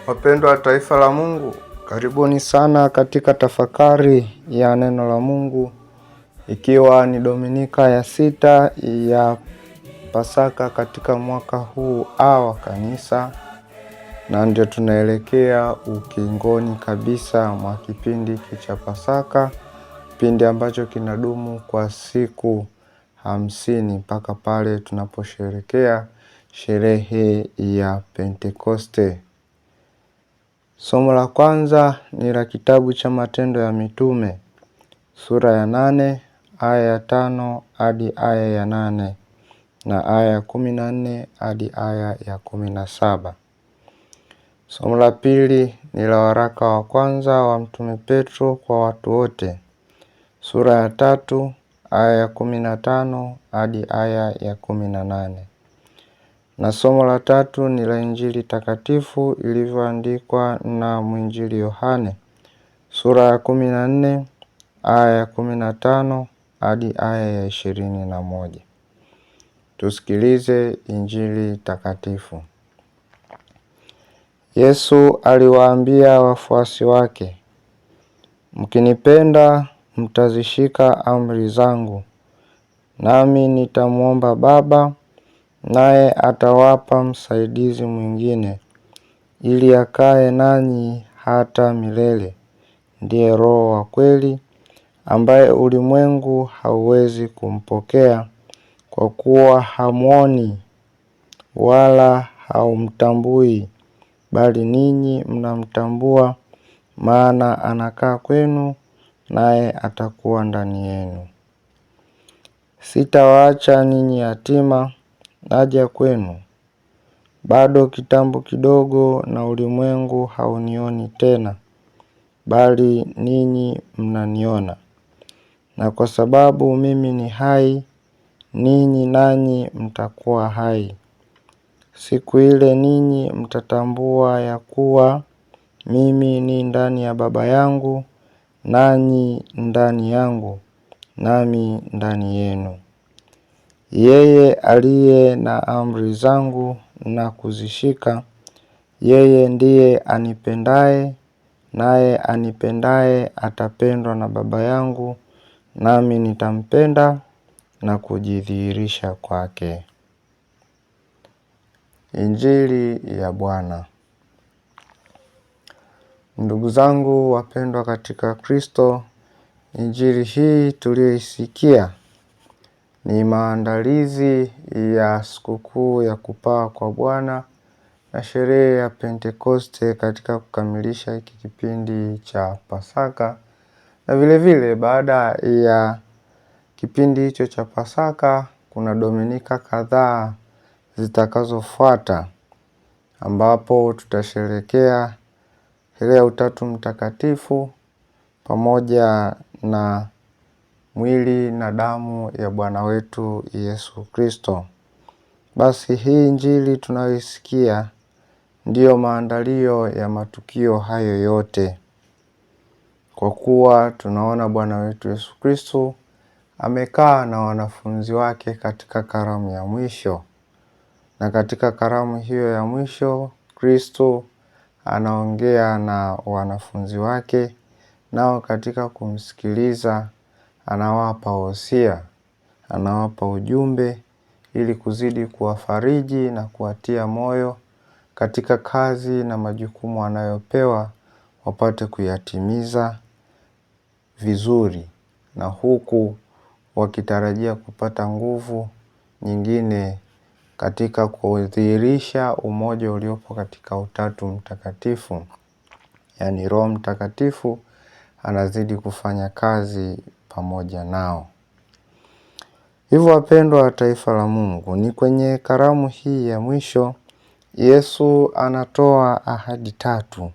Wapendwa wa taifa la Mungu, karibuni sana katika tafakari ya neno la Mungu, ikiwa ni Dominika ya 6 ya Pasaka katika mwaka huu wa kanisa, na ndio tunaelekea ukingoni kabisa mwa kipindi cha Pasaka, kipindi ambacho kinadumu kwa siku 50 mpaka pale tunaposherehekea sherehe ya Pentekoste. Somo la kwanza ni la kitabu cha Matendo ya Mitume, sura ya 8, aya ya 5 hadi aya ya 8 na aya ya 14 hadi aya ya 17. Somo la pili ni la waraka wa kwanza wa Mtume Petro kwa watu wote, sura ya 3, aya ya 15 hadi aya ya 18. Na somo la tatu ni la Injili takatifu ilivyoandikwa na mwinjili Yohane, sura ya 14, aya ya 15 hadi aya ya 21. Tusikilize Injili takatifu. Yesu aliwaambia wafuasi wake, "Mkinipenda mtazishika amri zangu, nami nitamwomba Baba, naye atawapa msaidizi mwingine, ili akae nanyi hata milele. Ndiye Roho wa kweli, ambaye ulimwengu hauwezi kumpokea, kwa kuwa hamuoni wala haumtambui, bali ninyi mnamtambua, maana anakaa kwenu, naye atakuwa ndani yenu. Sitawaacha ninyi yatima, naja kwenu. Bado kitambo kidogo na ulimwengu haunioni tena, bali ninyi mnaniona. Na kwa sababu mimi ni hai, ninyi nanyi mtakuwa hai. Siku ile ninyi mtatambua ya kuwa mimi ni ndani ya Baba yangu, nanyi ndani yangu, nami ndani yenu. Yeye aliye na amri zangu na kuzishika, yeye ndiye anipendaye, naye anipendaye atapendwa na Baba yangu, nami nitampenda na kujidhihirisha kwake." Injili ya Bwana. Ndugu zangu wapendwa katika Kristo, Injili hii tuliyoisikia ni maandalizi ya sikukuu ya kupaa kwa Bwana na sherehe ya Pentekoste katika kukamilisha hiki kipindi cha Pasaka. Na vile vile baada ya kipindi hicho cha Pasaka kuna Dominika kadhaa zitakazofuata, ambapo tutasherehekea sherehe ya Utatu Mtakatifu pamoja na mwili na damu ya Bwana wetu Yesu Kristo. Basi hii Injili tunayoisikia ndiyo maandalio ya matukio hayo yote, kwa kuwa tunaona Bwana wetu Yesu Kristo amekaa na wanafunzi wake katika karamu ya mwisho. Na katika karamu hiyo ya mwisho, Kristo anaongea na wanafunzi wake, nao katika kumsikiliza anawapa wosia, anawapa ujumbe ili kuzidi kuwafariji na kuwatia moyo katika kazi na majukumu anayopewa, wapate kuyatimiza vizuri, na huku wakitarajia kupata nguvu nyingine katika kudhihirisha umoja uliopo katika Utatu Mtakatifu. Yaani Roho Mtakatifu anazidi kufanya kazi pamoja nao. Hivyo wapendwa wa taifa la Mungu, ni kwenye karamu hii ya mwisho Yesu anatoa ahadi 3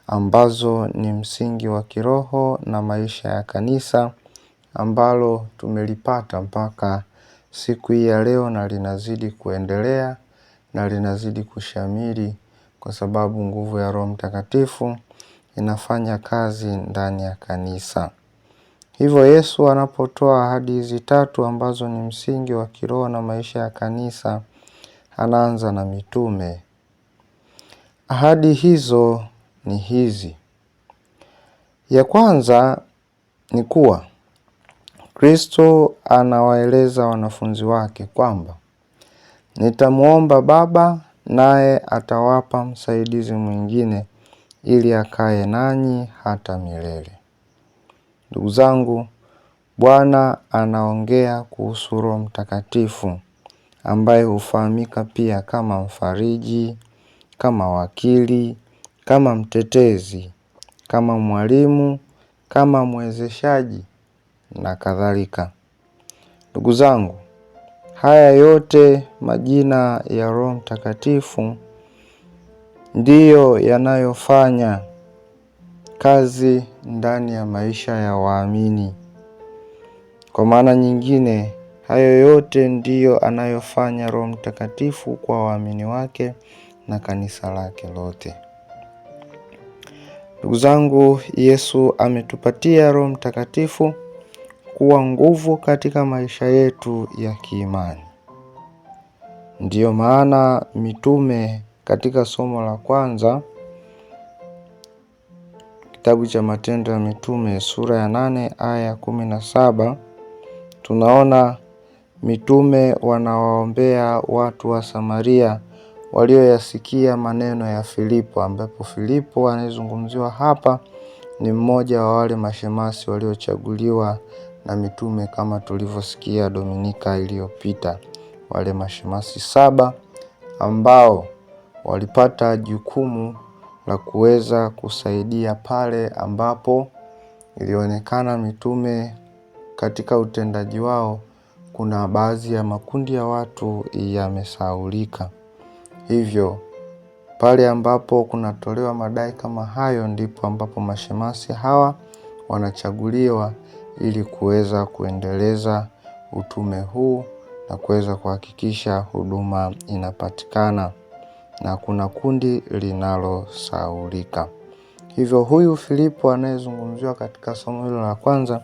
ambazo ni msingi wa kiroho na maisha ya kanisa, ambalo tumelipata mpaka siku hii ya leo, na linazidi kuendelea na linazidi kushamiri kwa sababu nguvu ya Roho Mtakatifu inafanya kazi ndani ya kanisa. Hivyo Yesu anapotoa ahadi hizi 3 ambazo ni msingi wa kiroho na maisha ya kanisa, anaanza na mitume. Ahadi hizo ni hizi. Ya kwanza ni kuwa Kristo anawaeleza wanafunzi wake kwamba nitamuomba Baba, naye atawapa msaidizi mwingine ili akae nanyi hata milele. Ndugu zangu, Bwana anaongea kuhusu Roho Mtakatifu ambaye hufahamika pia kama mfariji, kama wakili, kama mtetezi, kama mwalimu, kama mwezeshaji na kadhalika. Ndugu zangu, haya yote majina ya Roho Mtakatifu ndiyo yanayofanya kazi ndani ya maisha ya waamini. Kwa maana nyingine, hayo yote ndiyo anayofanya Roho Mtakatifu kwa waamini wake na kanisa lake lote. Ndugu zangu, Yesu ametupatia Roho Mtakatifu kuwa nguvu katika maisha yetu ya kiimani. Ndiyo maana mitume katika somo la kwanza kitabu cha Matendo ya Mitume sura ya 8 aya 17 tunaona mitume wanawaombea watu wa Samaria walioyasikia maneno ya Filipo, ambapo Filipo anayezungumziwa hapa ni mmoja wa wale mashemasi waliochaguliwa na mitume kama tulivyosikia Dominika iliyopita. Wale mashemasi 7 ambao walipata jukumu la kuweza kusaidia pale ambapo ilionekana mitume katika utendaji wao kuna baadhi ya makundi ya watu yamesahaulika. Hivyo pale ambapo kunatolewa madai kama hayo ndipo ambapo mashemasi hawa wanachaguliwa ili kuweza kuendeleza utume huu na kuweza kuhakikisha huduma inapatikana na kuna kundi linalosahaulika. Hivyo huyu Filipo anayezungumziwa katika somo hilo la kwanza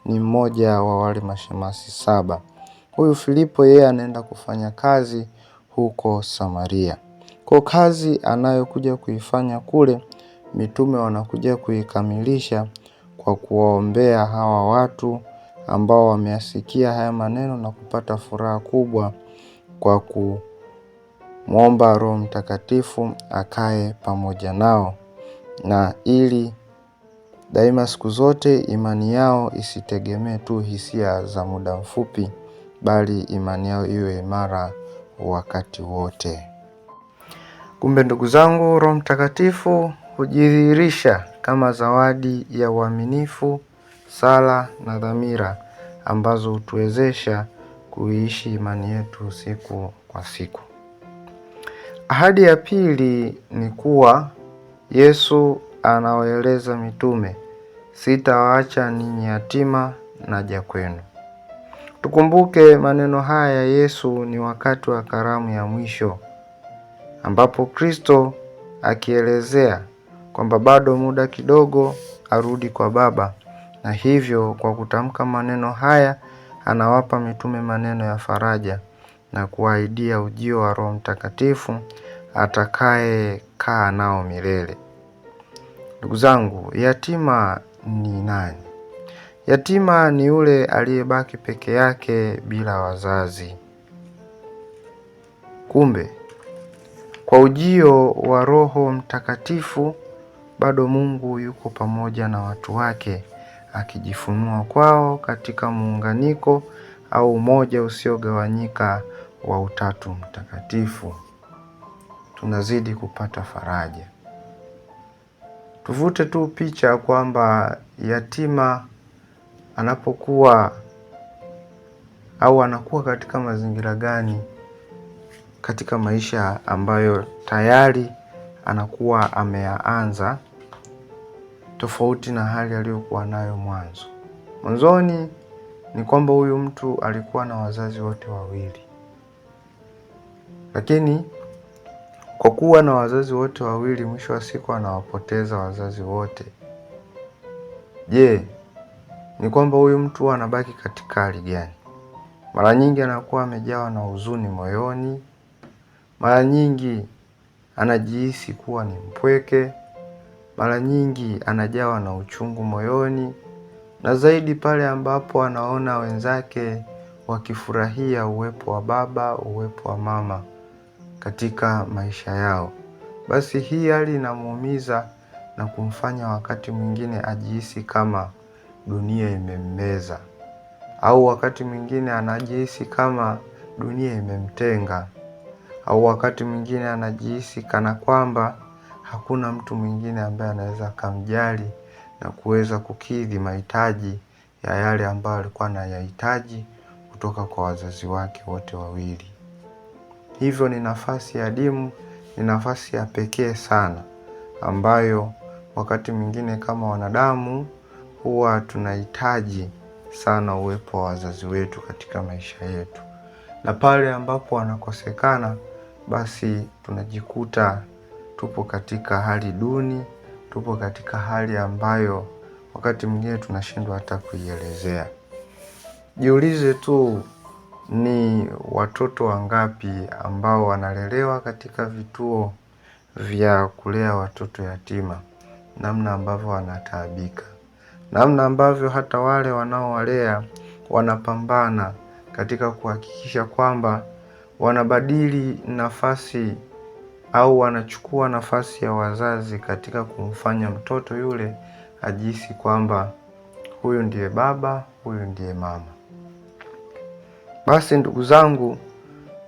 ni mmoja wa wale mashemasi 7. Huyu Filipo yeye anaenda kufanya kazi huko Samaria. Kwa kazi anayokuja kuifanya kule, mitume wanakuja kuikamilisha kwa kuwaombea hawa watu ambao wameyasikia haya maneno na kupata furaha kubwa kwa kumwomba Roho Mtakatifu akae pamoja nao, na ili daima siku zote imani yao isitegemee tu hisia za muda mfupi, bali imani yao iwe imara wakati wote. Kumbe ndugu zangu, Roho Mtakatifu hujidhihirisha kama zawadi ya uaminifu, sala na dhamira ambazo hutuwezesha kuishi imani yetu siku kwa siku. Ahadi ya pili ni kuwa Yesu anawaeleza mitume, sitawaacha ninyi yatima, naja kwenu. Tukumbuke maneno haya ya Yesu ni wakati wa karamu ya mwisho, ambapo Kristo akielezea kwamba bado muda kidogo arudi kwa Baba, na hivyo kwa kutamka maneno haya anawapa mitume maneno ya faraja na kuahidia ujio wa Roho Mtakatifu atakaye kaa nao milele. Ndugu zangu, yatima ni nani? Yatima ni yule aliyebaki peke yake bila wazazi. Kumbe kwa ujio wa Roho Mtakatifu bado Mungu yuko pamoja na watu wake, akijifunua kwao katika muunganiko au umoja usiogawanyika wa Utatu Mtakatifu. Tunazidi kupata faraja. Tuvute tu picha kwamba yatima anapokuwa au anakuwa katika mazingira gani katika maisha ambayo tayari anakuwa ameyaanza, tofauti na hali aliyokuwa nayo mwanzo. Mwanzoni ni kwamba huyu mtu alikuwa na wazazi wote wawili, lakini kwa kuwa na wazazi wote wawili, mwisho wa siku anawapoteza wazazi wote. Je, ni kwamba huyu mtu anabaki katika hali gani? Mara nyingi anakuwa amejawa na huzuni moyoni. Mara nyingi anajihisi kuwa ni mpweke, mara nyingi anajawa na uchungu moyoni, na zaidi pale ambapo anaona wenzake wakifurahia uwepo wa baba, uwepo wa mama katika maisha yao. Basi hii hali inamuumiza na kumfanya wakati mwingine ajihisi kama dunia imemmeza, au wakati mwingine anajihisi kama dunia imemtenga, au wakati mwingine anajihisi kana kwamba hakuna mtu mwingine ambaye anaweza kumjali na kuweza kukidhi mahitaji ya yale ambayo alikuwa anayahitaji kutoka kwa wazazi wake wote wawili. Hivyo ni nafasi adimu, ni nafasi ya pekee sana ambayo wakati mwingine kama wanadamu huwa tunahitaji sana uwepo wa wazazi wetu katika maisha yetu. Na pale ambapo wanakosekana, basi tunajikuta tupo katika hali duni, tupo katika hali ambayo wakati mwingine tunashindwa hata kuielezea. Jiulize tu, ni watoto wangapi ambao wanalelewa katika vituo vya kulea watoto yatima, namna ambavyo wanataabika, namna ambavyo hata wale wanaowalea wanapambana katika kuhakikisha kwamba wanabadili nafasi au wanachukua nafasi ya wazazi katika kumfanya mtoto yule ajihisi kwamba huyu ndiye baba, huyu ndiye mama. Basi ndugu zangu,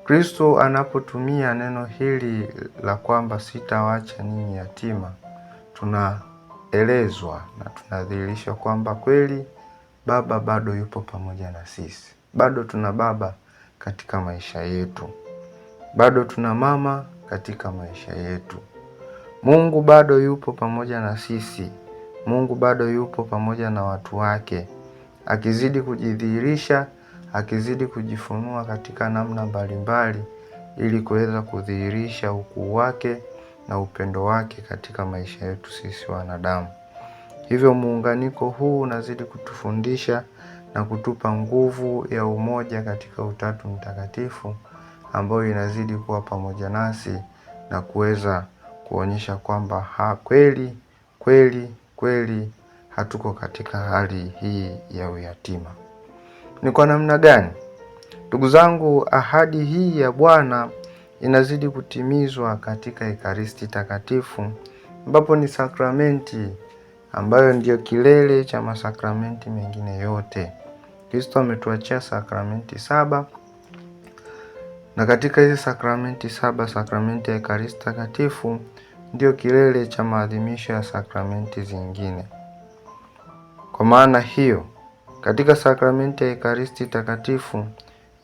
Kristo anapotumia neno hili la kwamba sitawaacha ninyi yatima, tunaelezwa na tunadhihirisha kwamba kweli baba bado yupo pamoja na sisi. Bado tuna baba katika maisha yetu. Bado tuna mama katika maisha yetu. Mungu bado yupo pamoja na sisi. Mungu bado yupo pamoja na watu wake, akizidi kujidhihirisha, akizidi kujifunua katika namna mbalimbali ili kuweza kudhihirisha ukuu wake na upendo wake katika maisha yetu sisi wanadamu. Hivyo muunganiko huu unazidi kutufundisha na kutupa nguvu ya umoja katika Utatu Mtakatifu, ambayo inazidi kuwa pamoja nasi na kuweza kuonyesha kwamba kweli kweli kweli hatuko katika hali hii ya uyatima. Ni kwa namna gani? Ndugu zangu, ahadi hii ya Bwana inazidi kutimizwa katika Ekaristi Takatifu, ambapo ni sakramenti ambayo ndiyo kilele cha masakramenti mengine yote. Kristo ametuachia sakramenti 7, na katika hizi sakramenti 7, sakramenti ya Ekaristi Takatifu ndiyo kilele cha maadhimisho ya sakramenti zingine. Kwa maana hiyo, katika sakramenti ya Ekaristi Takatifu,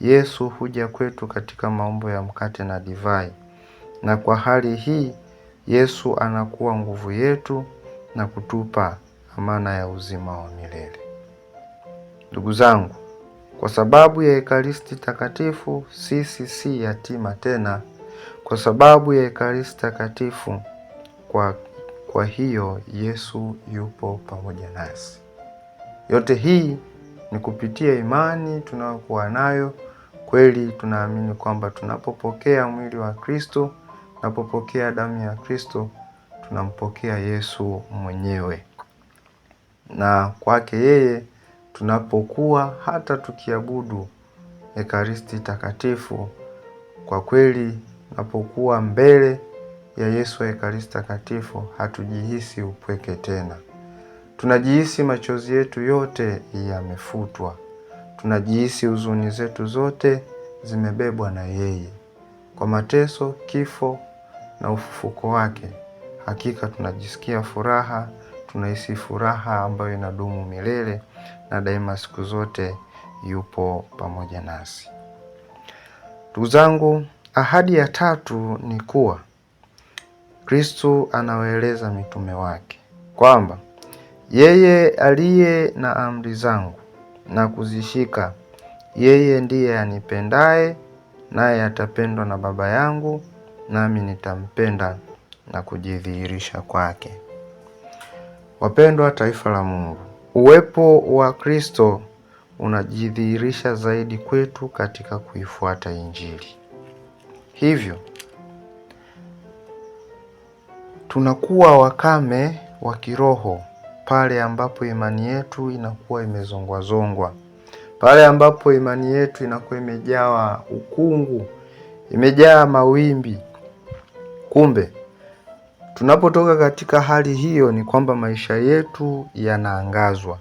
Yesu huja kwetu katika maumbo ya mkate na divai, na kwa hali hii Yesu anakuwa nguvu yetu na kutupa amana ya uzima wa milele. Ndugu zangu, kwa sababu ya Ekaristi Takatifu sisi si yatima tena. Kwa sababu ya Ekaristi Takatifu, kwa hiyo Yesu yupo pamoja nasi. Yote hii ni kupitia imani tunayokuwa nayo. Kweli tunaamini kwamba tunapopokea mwili wa Kristo, tunapopokea damu ya Kristo, tunampokea Yesu mwenyewe. Na kwake yeye tunapokuwa hata tukiabudu Ekaristi Takatifu, kwa kweli tunapokuwa mbele ya Yesu wa Ekaristi Takatifu hatujihisi upweke tena. Tunajihisi machozi yetu yote yamefutwa. Tunajihisi huzuni zetu zote zimebebwa na yeye. Kwa mateso, kifo na ufufuko wake, hakika tunajisikia furaha, tunahisi furaha ambayo inadumu milele na daima siku zote yupo pamoja nasi. Ndugu zangu, ahadi ya 3 ni kuwa Kristo anawaeleza mitume wake kwamba yeye aliye na amri zangu na kuzishika, yeye ndiye anipendaye, naye atapendwa na Baba yangu, nami nitampenda na kujidhihirisha kwake. Wapendwa taifa la Mungu, uwepo wa Kristo unajidhihirisha zaidi kwetu katika kuifuata Injili. Hivyo tunakuwa wakame wa kiroho pale ambapo imani yetu inakuwa imezongwazongwa, pale ambapo imani yetu inakuwa imejawa ukungu, imejaa mawimbi. Kumbe tunapotoka katika hali hiyo ni kwamba maisha yetu yanaangazwa,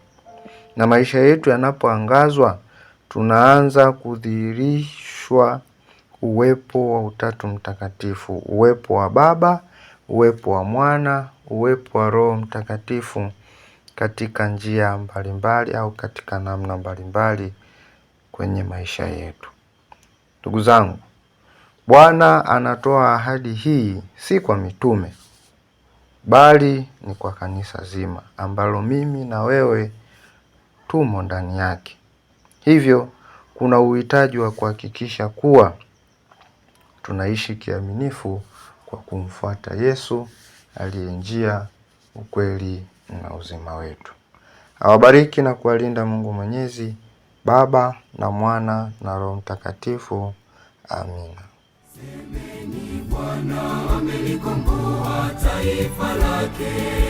na maisha yetu yanapoangazwa tunaanza kudhihirishwa uwepo wa Utatu Mtakatifu, uwepo wa Baba, uwepo wa Mwana, uwepo wa Roho Mtakatifu katika njia mbalimbali au katika namna mbalimbali kwenye maisha yetu. Ndugu zangu, Bwana anatoa ahadi hii si kwa mitume, bali ni kwa kanisa zima ambalo mimi na wewe tumo ndani yake. Hivyo kuna uhitaji wa kuhakikisha kuwa tunaishi kiaminifu kwa kumfuata Yesu aliye njia, ukweli na uzima wetu. Awabariki na kuwalinda Mungu Mwenyezi, Baba na Mwana na Roho Mtakatifu. Amina. Semeni, Bwana amelikomboa taifa lake.